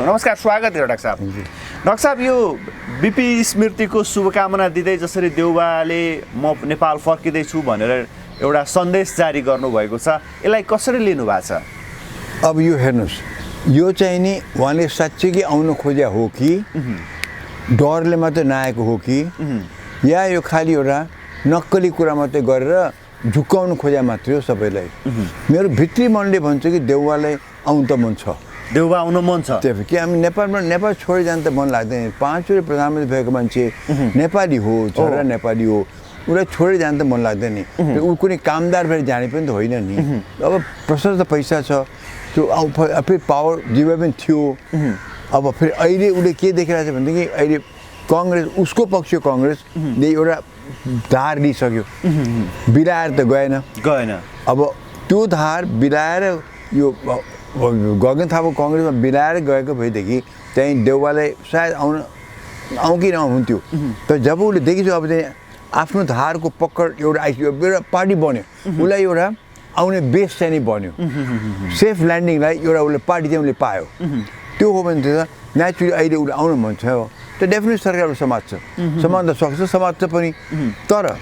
नमस्कार, स्वागत है डाक्टर साहब। डाक्टर साहब, यो बिपी स्मृतिको शुभकामना दिँदै जसरी देउवाले म नेपाल फर्किँदैछु भनेर एउटा सन्देश जारी गर्नुभएको छ, यसलाई कसरी लिनु भएको छ? अब यो हेर्नुहोस्, यो चाहिँ नि उहाँले साँच्चै आउनु खोज्या हो कि डरले मात्रै नआएको हो कि या यो खालि एउटा नक्कली कुरा मात्रै गरेर झुक्काउनु खोज्या मात्रै हो सबैलाई? मेरो भित्री मनले भन्छ कि देउवालाई आउनु त मन छ, देउवा आउनु मन छ। त्यही कि हामी नेपाल छोडी जान त मन लाग्दैन। 5 वटा प्रधानमन्त्री भएको मान्छे नेपाली हो, छोरा नेपाली हो, उसलाई छोडेर जान त मन लाग्दैन नि। ऊ कुनै कामदार भएर जाने पनि त होइन नि। अब प्रशस्त पैसा छ, त्यो फेरि पावर जिम्मा पनि थियो। अब फेरि अहिले उसले के देखिरहेको छ भनेदेखि अहिले काङ्ग्रेस, उसको पक्ष काङ्ग्रेसले एउटा धार लिइसक्यो, बिलाएर त गएन। अब त्यो धार बिलाएर यो गगन थापा काङ्ग्रेसमा बिलाएर गएको भएदेखि चाहिँ देउवालाई सायद आउँ कि नहुन्थ्यो। तर जब उसले देखिसक्यो अब चाहिँ आफ्नो धारको पक्कड एउटा आइसक्यो, एउटा पार्टी बन्यो, उसलाई एउटा आउने बेस चाहिँ नि बन्यो, सेफ ल्यान्डिङलाई एउटा उसले पार्टी चाहिँ उसले पायो। त्यो हो भने त नेचुरली अहिले उसले आउनु मन छ, त्यो डेफिनेट सरकारले समात्न सक्छ, समात्छ पनि। तर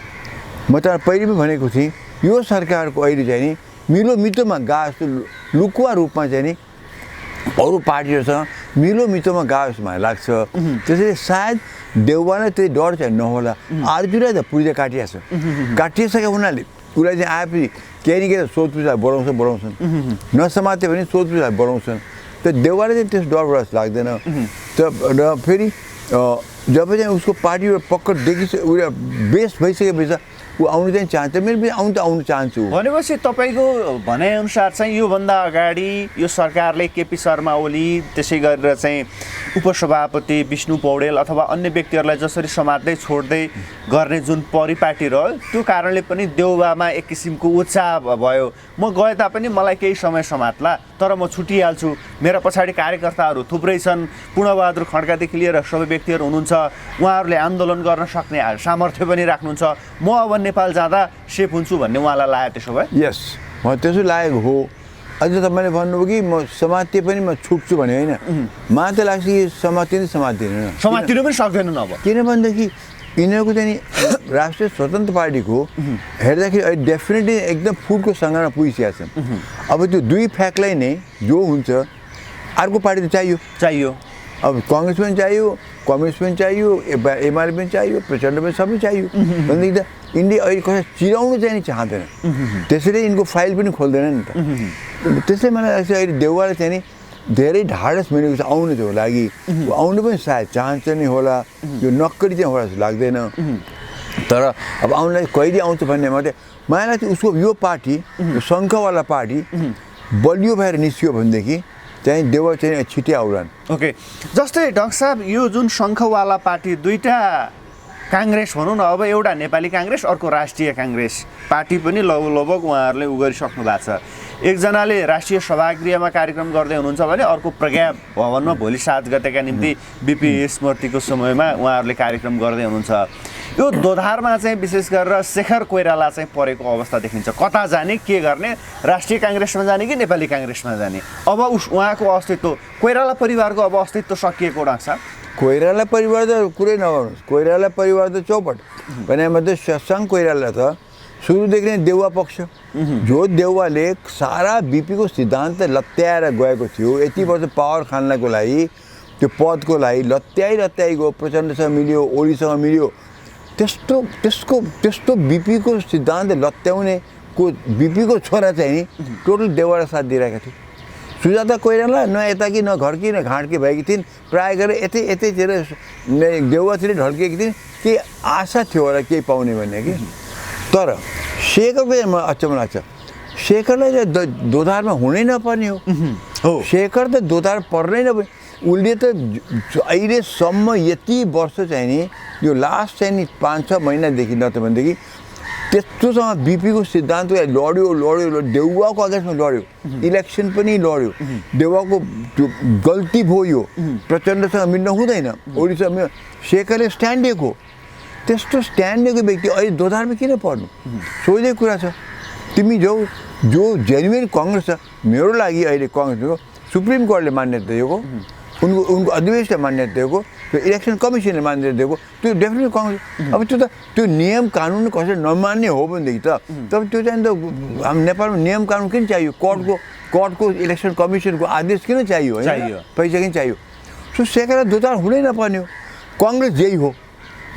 म त पहिले पनि भनेको थिएँ, यो सरकारको अहिले चाहिँ नि मिलोमितोमा जस्तो लुकुवा रूपमा चाहिँ नि अरू पार्टीहरूसँग मिलोमितोमा जस्तो मलाई लाग्छ। त्यसैले सायद देउवालाई त्यही डर चाहिँ नहोला। आर्जुलाई त पुर्जा काटिसक्यो हुनाले उसलाई चाहिँ आएपछि केही न केही सोधपुछलाई बढाउँछन्, नसमात्यो भने सोधपुछलाई बढाउँछन्। त देउवाले चाहिँ त्यस डरबाट लाग्दैन। र फेरि जब चाहिँ उसको पार्टीबाट पक्कड देखिसक्यो, बेस भइसकेपछि ऊ आउनु चाहिँ चाहन्छ, मेरो पनि आउनु चाहन्छु। भनेपछि तपाईँको भनाइअनुसार चाहिँ योभन्दा अगाडि यो सरकारले केपी शर्मा ओली, त्यसै गरेर चाहिँ उपसभापति विष्णु पौडेल अथवा अन्य व्यक्तिहरूलाई जसरी समात्दै छोड्दै गर्ने जुन परिपाटी रह्यो, त्यो कारणले पनि देउवामा एक किसिमको उत्साह भयो। म गए तापनि मलाई केही समय समात्ला, तर म छुटिहाल्छु, मेरा पछाडि कार्यकर्ताहरू थुप्रै छन्, पूर्णबहादुर खड्कादेखि लिएर सबै व्यक्तिहरू हुनुहुन्छ, उहाँहरूले आन्दोलन गर्न सक्ने सामर्थ्य पनि राख्नुहुन्छ, म अब नेपाल जाँदा सेफ हुन्छु भन्ने उहाँलाई लाग्यो। त्यसो भए यस, म त्यसो लागेको हो। अझ तपाईँले भन्नुभयो कि म समात्ए पनि म छुट्छु भने होइन, मलाई त लाग्छ कि समात्तिनु पनि सक्दैनन्। अब किनभनेदेखि यिनीहरूको चाहिँ नि राष्ट्रिय स्वतन्त्र पार्टीको हेर्दाखेरि अहिले डेफिनेटली एकदम फुलको सङ्घारमा पुगिसकेका छन्। अब त्यो दुई फ्याक्टलाई नै जो हुन्छ, अर्को पार्टी त चाहियो। अब काङ्ग्रेस पनि चाहियो, कम्युनिस्ट पनि चाहियो, एमाले पनि चाहियो, प्रचण्ड पनि सबै चाहियो। भनेदेखि त यिनले अहिले कसै चिराउनु चाहिँ नि चाहँदैन, त्यसैले यिनको फाइल पनि खोल्दैन नि त। त्यसैले मलाई लाग्छ अहिले देउवाले चाहिँ नि धेरै ढाडस मिलेको छ आउनुको लागि। आउनु पनि सायद चाहन्छ नि होला, यो नक्कली चाहिँ होला जस्तो लाग्दैन। तर अब आउनुलाई कहिले आउँछ भन्ने मात्रै मलाई लाग्छ। उसको यो पार्टी, यो शङ्खवाला पार्टी बलियो भएर निस्क्यो भनेदेखि चाहिँ देउवा चाहिँ छिट्टै आउलान्। ओके, जस्तै डाक्टर साहब, यो जुन शङ्खवाला पार्टी दुईटा काङ्ग्रेस भनौँ न, अब एउटा नेपाली काङ्ग्रेस, अर्को राष्ट्रिय काङ्ग्रेस पार्टी पनि लगभग उहाँहरूले गरिसक्नु भएको छ। एकजनाले राष्ट्रिय सभागृहमा कार्यक्रम गर्दै हुनुहुन्छ भने अर्को प्रज्ञा भवनमा भोलि 7 गतेका निम्ति बिपी स्मृतिको समयमा उहाँहरूले कार्यक्रम गर्दै हुनुहुन्छ। यो दोधारमा चाहिँ विशेष गरेर शेखर कोइराला चाहिँ परेको अवस्था देखिन्छ। कता जाने, के गर्ने, राष्ट्रिय काङ्ग्रेसमा जाने कि नेपाली काङ्ग्रेसमा जाने? अब उहाँको अस्तित्व, कोइराला परिवारको अब अस्तित्व सकिएको डाक्टर साहब? कोइराला परिवार त कुरै नगर्नुहोस्, कोइराला परिवार त चौपट भनेमध्ये शशाङ्क कोइराला त सुरुदेखि नै देउवा पक्ष, जो देउवाले सारा बिपीको सिद्धान्त लत्याएर गएको थियो। यति वर्ष पावर खानको लागि, त्यो पदको लागि लत्याइ गयो, प्रचण्डसँग मिल्यो, ओलीसँग मिल्यो। त्यस्तो बिपीको सिद्धान्त लत्याउनेको बिपीको छोरा चाहिँ नि टोटल देउवालाई साथ दिइरहेका थियो। सुजाता कोइराला न यता कि न घर कि न घाँट कि भएकी थिइन्, प्रायः गरेर यतैतिर देउवातिर ढल्केकी थिइन्। केही आशा थियो होला केही पाउने भन्ने कि। तर शेखरको म अचम्म लाग्छ, शेखरलाई चाहिँ दोधारमा हुनै नपर्ने हो। शेखर त दोधार पर्नै नपर्ने। उसले त अहिलेसम्म यति वर्ष चाहिँ नि, यो लास्ट चाहिँ नि 5-6 महिनादेखि न त भनेदेखि त्यस्तोसँग बिपीको सिद्धान्तलाई लड्यो, देउवाको अगेन्स्टमा लड्यो, इलेक्सन पनि लड्यो। देउवाको त्यो गल्ती भयो, यो प्रचण्डसँग मिल्न हुँदैन, ओलीसँग मिल्न। शेखरले स्ट्यान्ड लिएको, त्यस्तो स्ट्यान्ड लिएको व्यक्ति अहिले दोधारमा किन पर्नु? सोझै कुरा छ। तिमी जो जेन्युन काङ्ग्रेस छ, मेरो लागि अहिले काङ्ग्रेसको सुप्रिम कोर्टले मान्यता दिएको उनको अधिवेशनले मान्यता दिएको, त्यो इलेक्सन कमिसनले मान्यता दिएको, त्यो डेफिनेटली काङ्ग्रेस। अब त्यो नियम कानुन कसरी नमान्ने हो भनेदेखि त तब त्यो चाहिँ त हाम्रो नेपालमा नियम कानुन किन चाहियो? कोर्टको इलेक्सन कमिसनको आदेश किन चाहियो? चाहियो, पैसा किन चाहियो? सो सेकेर दोधार हुनै नपर्ने हो। काङ्ग्रेस जेही हो,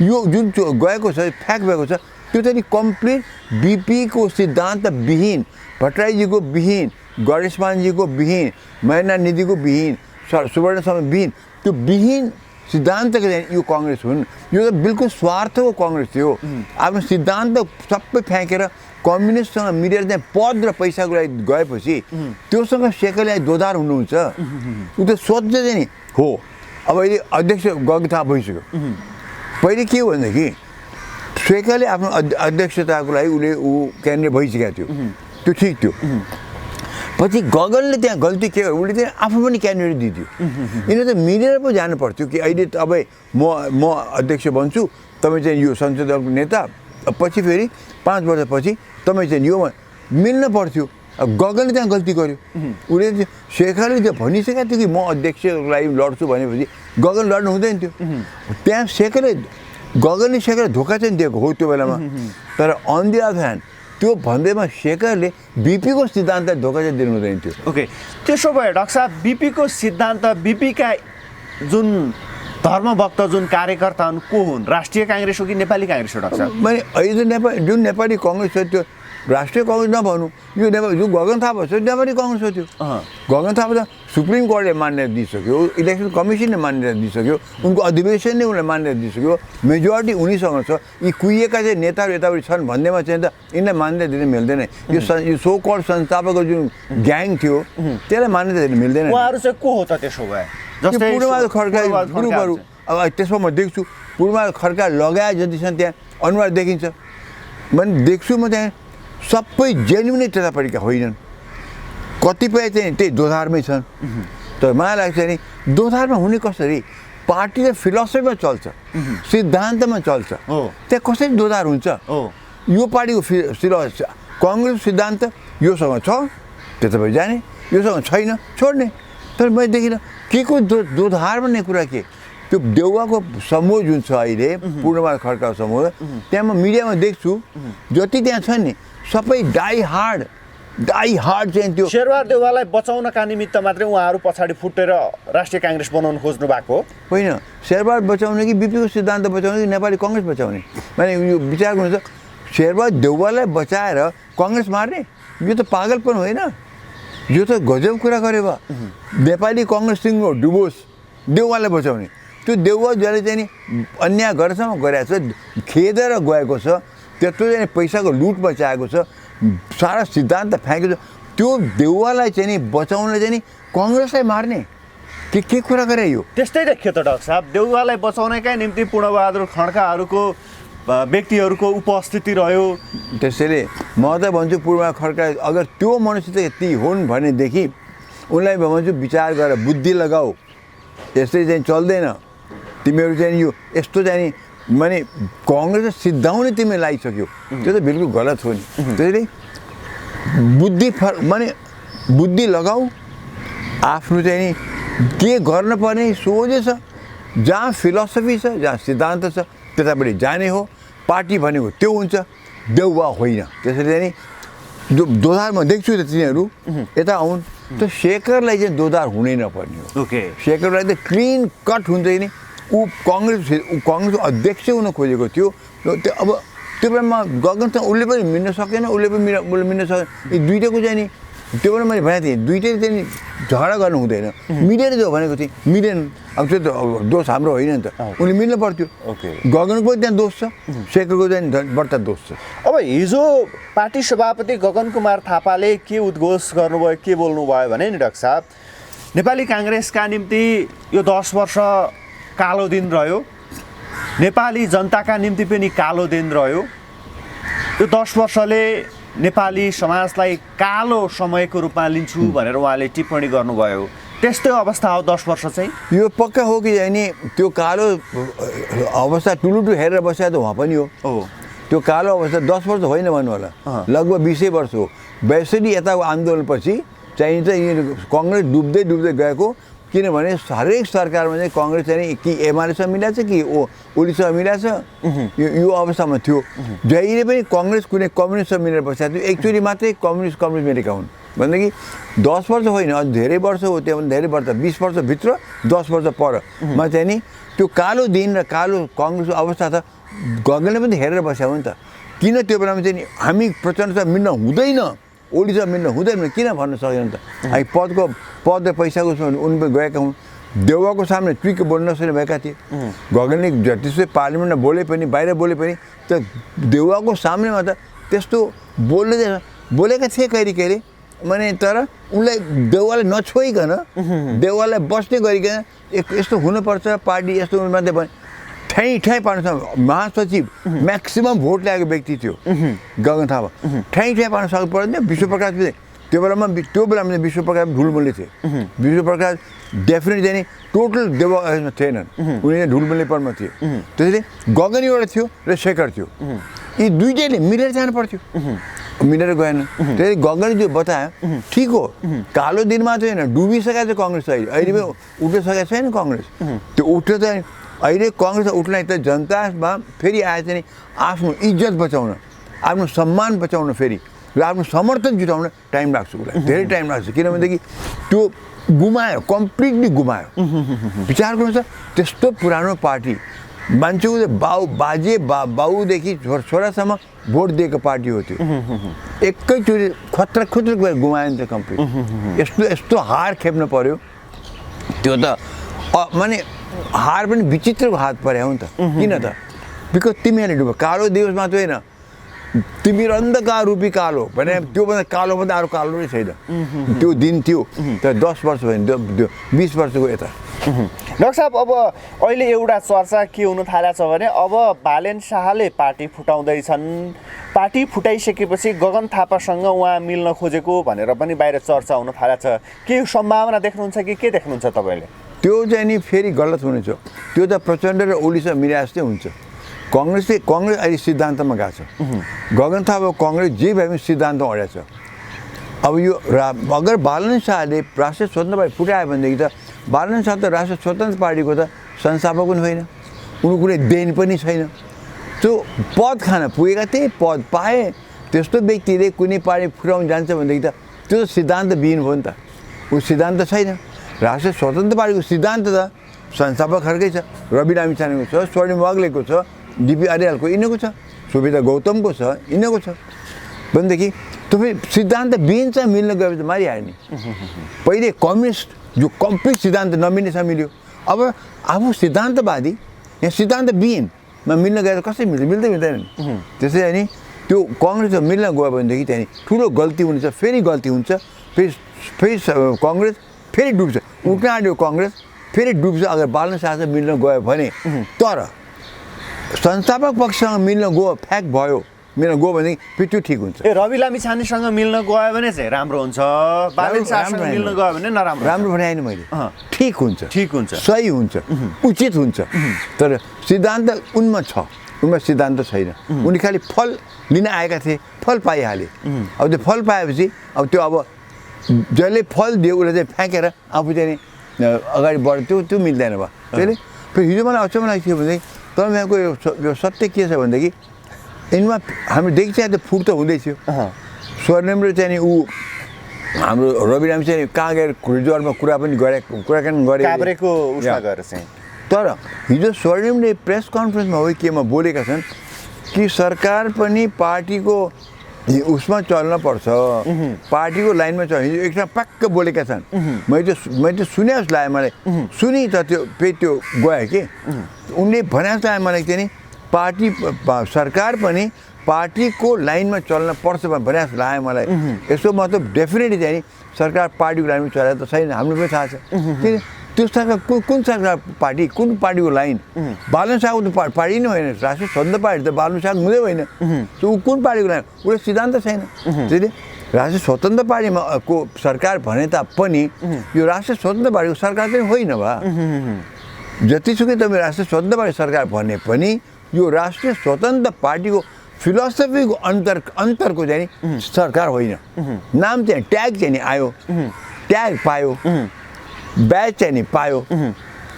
यो जुन गएको छ फ्याक्ट भएको छ त्यो चाहिँ कम्प्लिट बिपीको सिद्धान्त विहीन, भट्टराईजीको विहीन, गणेशमानजीको विहीन, महेन्द्र निधिको विहीन, सुवर्णसम्म विहीन, त्यो विहीन सिद्धान्तको चाहिँ यो काङ्ग्रेस हुन्। यो त बिल्कुल स्वार्थको काङ्ग्रेस थियो। आफ्नो सिद्धान्त सबै फ्याँकेर कम्युनिस्टसँग मिलेर चाहिँ पद र पैसाको लागि गएपछि त्योसँग शेखरले दोधार हुनुहुन्छ। ऊ त सोध्दै चाहिँ नि हो। अब अहिले अध्यक्ष गएको थाहा भइसक्यो। पहिले के हो भनेदेखि शेखरले आफ्नो अध्यक्षताको लागि ऊ क्यान्डिडेट भइसकेको थियो, त्यो ठिक थियो। पछि गगनले त्यहाँ गल्ती के गर्यो, उसले चाहिँ आफू पनि क्यान्डिडेट दिइदियो। यिनीहरू त मिलेर पो जानु पर्थ्यो कि अहिले तपाईँ म अध्यक्ष बन्छु, तपाईँ चाहिँ यो संसद दलको नेता, पछि फेरि 5 वर्षपछि तपाईँ चाहिँ यो मिल्न पर्थ्यो। गगनले त्यहाँ गल्ती गर्यो। उसले शेखरले त्यो भनिसकेको थियो कि म अध्यक्षको लागि लड्छु भनेपछि गगन लड्नु हुँदैन थियो। त्यहाँ गगनले शेखरले धोका चाहिँ दिएको हो त्यो बेलामा। तर अन दि अदर ह्यान्ड त्यो भन्दैमा शेखरले बिपीको सिद्धान्त धोका चाहिँ दिनु हुँदैन थियो। ओके, त्यसो भए डाक्टर साहब बिपीको सिद्धान्त, बिपीका जुन धर्मभक्त जुन कार्यकर्ता हुन् को हुन्? राष्ट्रिय काङ्ग्रेस हो कि नेपाली काङ्ग्रेस हो डाक्टर साहब? मैले अहिले जुन नेपाली काङ्ग्रेस छ त्यो राष्ट्रिय काङ्ग्रेस नभनौँ, यो जो गगन थापा छ नेपाली काङ्ग्रेस हो। त्यो गगन थापा त सुप्रिम कोर्टले मान्यता दिइसक्यो, इलेक्सन कमिसनले मान्यता दिइसक्यो, उनको अधिवेशनले उनलाई मान्यता दिइसक्यो, मेजोरिटी उनीसँग छ। यी कुहिएका चाहिँ नेताहरू यताउति छन् भन्दैमा चाहिँ त यिनलाई मान्यता दिन मिल्दैन। यो सो कल्ड संस्थापकको जुन ग्याङ थियो त्यसलाई मान्यता दिन मिल्दैन। उहाँहरू चाहिँ को हो त त्यसो भए? जस्तै पूर्णबहादुर खड्का ग्रुपहरू। अब त्यसमा म देख्छु पूर्णबहादुर खड्का लगाए जति छन् त्यहाँ अनुहार देखिन्छ। मैले देख्छु म त्यहाँ सबै जेन्युनै त्यतापट्टिका होइनन्, कतिपय चाहिँ त्यही दोधारमै छन्। तर मलाई लाग्छ नि दोधारमा हुने कसरी? पार्टी त फिलोसफीमा चल्छ, सिद्धान्तमा चल्छ, त्यहाँ कसरी दोधार हुन्छ? यो पार्टीको काङ्ग्रेसको सिद्धान्त योसँग छ त्यता भए जाने, योसँग छैन छोड्ने। तर मैले देखिनँ के को दोधार भन्ने कुरा के? त्यो देउवाको समूह जुन छ अहिले पूर्णबहादुर खड्का समूह, त्यहाँ म मिडियामा देख्छु जति त्यहाँ छ नि सबै डाई हार्ड चाहिँ त्यो शेरबहादुर देउवालाई बचाउनका निमित्त मात्रै उहाँहरू पछाडि फुटेर राष्ट्रिय काङ्ग्रेस बनाउन खोज्नु भएको होइन। शेरबहादुर बचाउने कि बिपीको सिद्धान्त बचाउने कि नेपाली काङ्ग्रेस बचाउने? मैले यो विचार गर्नु छ। शेरबहादुर देउवालाई बचाएर काङ्ग्रेस मार्ने यो त पागलपन होइन, यो त गजब कुरा गरे भयो। नेपाली काङ्ग्रेस सिङ्गो डुबोस, देउवालाई बचाउने। त्यो देउवा जसले चाहिँ नि अन्याय गरेसम्म गरेको छ, खेदेर गएको छ, त्यत्रो चाहिँ पैसाको लुट मचाएको छ, सारा सिद्धान्त फ्याँकेको छ, त्यो देउवालाई चाहिँ नि बचाउनलाई चाहिँ नि काङ्ग्रेसलाई मार्ने के कुरा गरे? यो त्यस्तै देखियो त डाक्टर साहब। देउवालाई बचाउनकै निम्ति पूर्णबहादुर खड्काहरूको व्यक्तिहरूको उपस्थिति रह्यो। त्यसैले म त भन्छु पूर्णबहादुर खड्का अगर त्यो मनुष्य चाहिँ यति हुन् भनेदेखि उनलाई भन्छु विचार गरेर बुद्धि लगाऊ, यसरी चाहिँ चल्दैन। तिमीहरू चाहिँ यो यस्तो चाहिँ नि माने काङ्ग्रेस सिद्धाउने तिमीले लागिसक्यो, त्यो त बिल्कुल गलत हो नि। त्यसैले बुद्धि लगाऊ, आफ्नो चाहिँ नि के गर्न पर्ने सोझै छ, जहाँ फिलोसफी छ, जहाँ सिद्धान्त छ त्यतापट्टि जाने हो। पार्टी भनेको त्यो हुन्छ, देउवा होइन। त्यसैले चाहिँ नि दोधारमा देख्छु त तिनीहरू यता आउन्, त शेखरलाई चाहिँ दोधार हुनै नपर्ने हो। शेखरलाई त क्लिन कट हुन्छ नि। ऊ काङ्ग्रेसको अध्यक्ष हुन खोजेको थियो। अब त्यो बेलामा गगनसँग उसले पनि मिल्न सकेन, उसले मिल्न सकेन। यी दुइटाको चाहिँ नि त्यो बेला मैले भनेको थिएँ दुइटै चाहिँ नि झगडा गर्नु हुँदैन, मिलेर जाऊ भनेको थिएँ, मिलेन। अब त्यो त दोष हाम्रो होइन नि त, उनले मिल्नु पर्थ्यो। गगनको पनि त्यहाँ दोष छ, शेखरको चाहिँ बढ्ता दोष छ। अब हिजो पार्टी सभापति गगन कुमार थापाले के उद्घोष गर्नुभयो, के बोल्नुभयो भने नि डाक्टर साहब, नेपाली काङ्ग्रेसका निम्ति यो 10 वर्ष कालो दिन रह्यो, नेपाली जनताका निम्ति पनि कालो दिन रह्यो। यो 10 वर्षले नेपाली समाजलाई कालो समयको रूपमा लिन्छु भनेर उहाँले टिप्पणी गर्नुभयो। त्यस्तै अवस्था हो 10 वर्ष चाहिँ? यो पक्का हो कि होइन? त्यो कालो अवस्था टुलुटु हेरेर बसेको त उहाँ पनि हो। त्यो कालो अवस्था 10 वर्ष होइन भन्नु होला, लगभग 20 वर्ष हो। 62 यताको आन्दोलनपछि चाहिँ यिनीहरू काङ्ग्रेस डुब्दै गएको, किनभने हरेक सरकारमा चाहिँ कङ्ग्रेस चाहिँ कि एमालेसँग मिलाएको छ कि ओलीसँग मिलाएको छ यो अवस्थामा थियो। जहिले पनि कङ्ग्रेस कुनै कम्युनिस्टसँग मिलेर बसेको थियो, एकचोटि मात्रै कम्युनिस्ट मिलेका हुन् भनेदेखि 10 वर्ष होइन, अझ धेरै वर्ष हो, त्यो धेरै वर्ष 20 वर्षभित्र 10 वर्ष परमा चाहिँ नि त्यो कालो दिन र कालो कङ्ग्रेसको अवस्था त गगनले पनि हेरेर बस्यो नि त। किन त्यो बेलामा चाहिँ नि हामी प्रचण्डसँग मिल्न हुँदैन, ओलीसँग मिल्न हुँदैन किन भन्न सक्दैन त। हामी पद र पैसाको उनमा गएका हुन्, देउवाको सामने चुइके बोल्न नसक्ने भएका थिए। गगनले जतिसुकै पार्लिमेन्टमा बोले पनि बाहिर बोले पनि त देउवाको सामनेमा त त्यस्तो बोलेका थिए कहिले माने, तर उनलाई देउवालाई नछोइकन देउवालाई बस्ने गरिकन यस्तो हुनुपर्छ पार्टी यस्तो मात्रै भने ठ्याइ पार्न महासचिव म्याक्सिमम भोट ल्याएको व्यक्ति थियो गगन थापा, ठ्याइ पार्न सक्नु पर्दैन। विश्वप्रकाश त्यो बेलामा विश्वप्रकाश ढुलमुले थिए। विश्वप्रकाश डेफिनेटली चाहिँ टोटल देव थिएनन्, उनीहरूले ढुलमुलेपनमा थिए। त्यसैले गगन एउटा थियो र शेखर थियो, यी दुइटैले मिलेर जानु पर्थ्यो, मिलेर गएन। त्यसैले गगनले जो बतायो ठिक हो, कालो दिन मात्रै होइन डुबिसकेको छ कङ्ग्रेस, अहिले पनि उठिसकेको छैन कङ्ग्रेस। त्यो उठ्यो त अहिले कङ्ग्रेस उठ्न त जनतामा फेरि आए चाहिँ आफ्नो इज्जत बचाउन, आफ्नो सम्मान बचाउन फेरि र आफ्नो समर्थन जुटाउन टाइम लाग्छ, उसलाई धेरै टाइम लाग्छ। किनभनेदेखि त्यो गुमायो, कम्प्लिटली गुमायो। विचार गर्नुहोस् त, त्यस्तो पुरानो पार्टी मान्छेको बाउदेखि छोरासम्म भोट दिएको पार्टी हो त्यो, एकैचोटि खतरा गएर गुमायो नि त कम्प्लिट। यस्तो हार खेप्नु पर्यो, त्यो त माने हार पनि विचित्रको हात पर्यो हो नि त। किन त बिकज तिमीहरूले डुब्यो, कालो दिवस मात्रै होइन तिमीहरू अन्धकार रूपी कालो भने त्योभन्दा कालोभन्दा अरू कालो नै छैन त्यो दिन थियो। तर 10 वर्ष भयो 20 वर्षको यता। डाक्टर साहब, अब अहिले एउटा चर्चा के हुन थालेको छ भने अब बालेन शाहले पार्टी फुटाउँदैछन्, पार्टी फुटाइसकेपछि गगन थापासँग उहाँ मिल्न खोजेको भनेर पनि बाहिर चर्चा हुन थालेको छ। के सम्भावना देख्नुहुन्छ कि के देख्नुहुन्छ तपाईँले? त्यो चाहिँ नि फेरि गलत हुनेछ, त्यो त प्रचण्ड र ओलीसँग मिलाए जस्तै हुन्छ। कङ्ग्रेस अहिले सिद्धान्तमा गएको छ, गगन थापा कङ्ग्रेस जे भए पनि सिद्धान्तमा अडेको छ। अब यो अगर बालन शाहले राष्ट्रिय स्वतन्त्र पार्टी फुटायो भनेदेखि त बालन शाह त राष्ट्रिय स्वतन्त्र पार्टीको त संस्थापक पनि होइन, उनको कुनै देन पनि छैन। त्यो पद खान पुगेका थिए, पद पाए, त्यस्तो व्यक्तिले कुनै पार्टी फुटाउनु जान्छ भनेदेखि त त्यो त सिद्धान्तविहीन भयो नि त, ऊ सिद्धान्त छैन। राष्ट्रिय स्वतन्त्र पार्टीको सिद्धान्त त संस्थापकहरूकै छ, रवि लामिछानेको छ, स्वर्णिम वाग्लेको छ, डिपी आर्यालको यिनीहरूको छ, सुविधा गौतमको छ, यिनीहरूको छ भनेदेखि तपाईँ सिद्धान्त बिन चाहिँ मिल्न गएपछि त मारिहाल्यो नि। पहिले कम्युनिस्ट जो कम्प्लिट सिद्धान्त नमिल्नेसँग मिल्यो, अब आफू सिद्धान्तवादी यहाँ सिद्धान्तविहीनमा मिल्न गएर कसरी मिल्दैन। त्यसै अनि त्यो कङ्ग्रेसमा मिल्न गयो भनेदेखि त्यहाँदेखि ठुलो गल्ती हुनेछ, फेरि गल्ती हुन्छ, फेरि कङ्ग्रेस फेरि डुब्छ, उठ्न आँट्यो कङ्ग्रेस फेरि डुब्छ अगर बालन शाहसँग मिल्न गयो भने। तर संस्थापक पक्षसँग मिल्न गयो, फ्याक भयो, मिल्न गयो भनेदेखि फेरि त्यो ठिक हुन्छ। रवि लामिछानेसँग मिल्न गयो भने चाहिँ राम्रो हुन्छ, बालन शाहसँग मिल्न गयो भने नराम्रो। राम्रो भने आएन मैले, ठिक हुन्छ, सही हुन्छ, उचित हुन्छ। तर सिद्धान्त उनमा छ, उनमा सिद्धान्त छैन। उनी खालि फल लिन आएका थिए, फल पाइहाले। अब त्यो फल पाएपछि अब त्यो अब जसले फल दियो उसले चाहिँ फ्याँकेर आफू चाहिँ अगाडि बढ्यो, त्यो मिल्दैन भयो। त्यसले फेरि हिजो मलाई अचम्म लागेको थियो भनेदेखि तर यहाँको यो सत्य के छ भनेदेखि यिनमा हाम्रो देखिरहेको त फुट त हुँदै थियो। स्वर्णिमले चाहिँ नि ऊ हाम्रो रवि राम चाहिँ कहाँ गएर रिजर्भमा कुराकानी गरे। तर हिजो स्वर्णिमले प्रेस कन्फरेन्समा हो केमा बोलेका छन् कि सरकार पनि पार्टीको उसमा चल्न पर्छ, पार्टीको लाइनमा चल्छ। हिजो एकजना पक्क बोलेका छन्, मैले त सुने जस्तो लाग्यो मलाई, सुनि त त्यो फेरि त्यो गयो कि उनले भने जस्तो लाग्यो मलाई चाहिँ नि पार्टी सरकार पनि पार्टीको लाइनमा चल्न पर्छ भने जस्तो लाग्यो मलाई। यसो मतलब डेफिनेटली चाहिँ नि सरकार पार्टीको लाइनमा चलाएको त छैन, हाम्रो पनि थाहा छ। किन त्यो सरकार कुन सरकार पार्टी, कुन पार्टीको लाइन? बालन शाहको त पार्टी नै होइन, राष्ट्रिय स्वतन्त्र पार्टी त बालन शाह हुँदै होइन। त्यो ऊ कुन पार्टीको लाइन? उसले सिद्धान्त छैन। त्यसले राष्ट्रिय स्वतन्त्र पार्टीमा को सरकार भने तापनि यो राष्ट्रिय स्वतन्त्र पार्टीको सरकार चाहिँ होइन भा। जतिसुकै तपाईँ राष्ट्रिय स्वतन्त्र पार्टी सरकार भने पनि यो राष्ट्रिय स्वतन्त्र पार्टीको फिलोसफीको अन्तरको चाहिँ सरकार होइन। नाम चाहिँ ट्याग चाहिँ नि आयो, ट्याग पायो, ब्याज चाहिँ नि पायो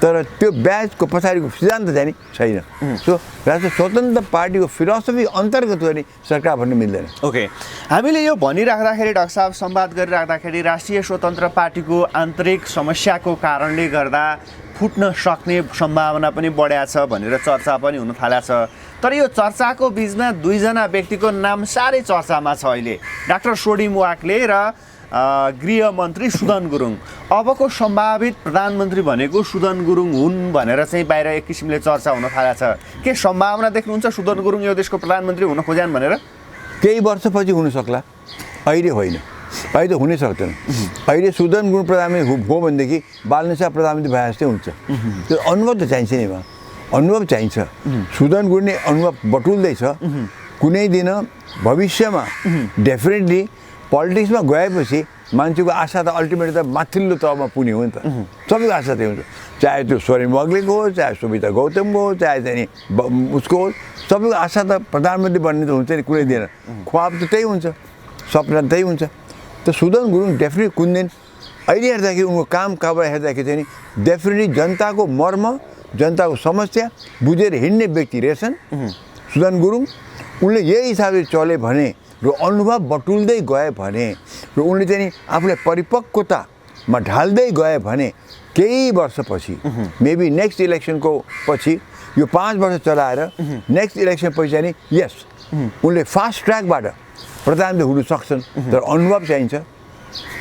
तर त्यो ब्याजको पछाडिको सिद्धान्त चाहिँ नि छैन सो राष्ट्रिय स्वतन्त्र पार्टीको फिलोसफी अन्तर्गत पनि सरकार भन्न मिल्दैन ओके हामीले यो भनिराख्दाखेरि डाक्टर साहब संवाद गरिराख्दाखेरि राष्ट्रिय स्वतन्त्र पार्टीको आन्तरिक समस्याको कारणले गर्दा फुट्न सक्ने सम्भावना पनि बढ्या छ भनेर चर्चा पनि हुन थालेको छ तर यो चर्चाको बिचमा दुईजना व्यक्तिको नाम साह्रै चर्चामा छ अहिले डाक्टर सोडिम वाग्ले र गृहमन्त्री सुदन गुरुङ अबको सम्भावित प्रधानमन्त्री भनेको सुदन गुरुङ हुन् भनेर चाहिँ बाहिर एक किसिमले चर्चा हुन थालेको छ के सम्भावना देख्नुहुन्छ सुदन गुरुङ यो देशको प्रधानमन्त्री हुन खोज्यान् भनेर केही वर्षपछि हुन सक्ला अहिले होइन अहिले त हुनै सक्दैन अहिले सुदन गुरुङ प्रधानमन्त्री हो भनेदेखि बालकृष्ण शाह प्रधानमन्त्री भए जस्तै हुन्छ त्यो अनुभव त चाहिन्छ नि अनुभव चाहिन्छ सुदन गुरुङले अनुभव बटुल्दैछ कुनै दिन भविष्यमा डेफिनेटली पोलिटिक्समा गएपछि मान्छेको आशा त अल्टिमेट त माथिल्लो तहमा पुग्ने हो नि त सबैको आशा त्यही हुन्छ चाहे त्यो सोरेन वाग्लेको होस् चाहे सुमिता गौतमको होस् चाहे चाहिँ उसको होस् सबैको आशा त प्रधानमन्त्री बन्ने त हुन्छ नि कुनै दिन ख्वाब त त्यही हुन्छ सपना त्यही हुन्छ त सुदन गुरुङ डेफिनेटली कुन दिन अहिले हेर्दाखेरि उनको काम काबा हेर्दाखेरि चाहिँ नि डेफिनेटली जनताको मर्म जनताको समस्या बुझेर हिँड्ने व्यक्ति रहेछन् सुदन गुरुङ उनले यही हिसाबले चले भने र अनुभव बटुल्दै गए भने र उनले चाहिँ आफूलाई परिपक्वतामा ढाल्दै गए भने केही वर्षपछि मेबी नेक्स्ट इलेक्सनको पछि यो 5 वर्ष चलाएर नेक्स्ट इलेक्सन पछि चाहिँ नि यस उनले फास्ट ट्र्याकबाट प्रधानमन्त्री हुन सक्छन् तर अनुभव चाहिन्छ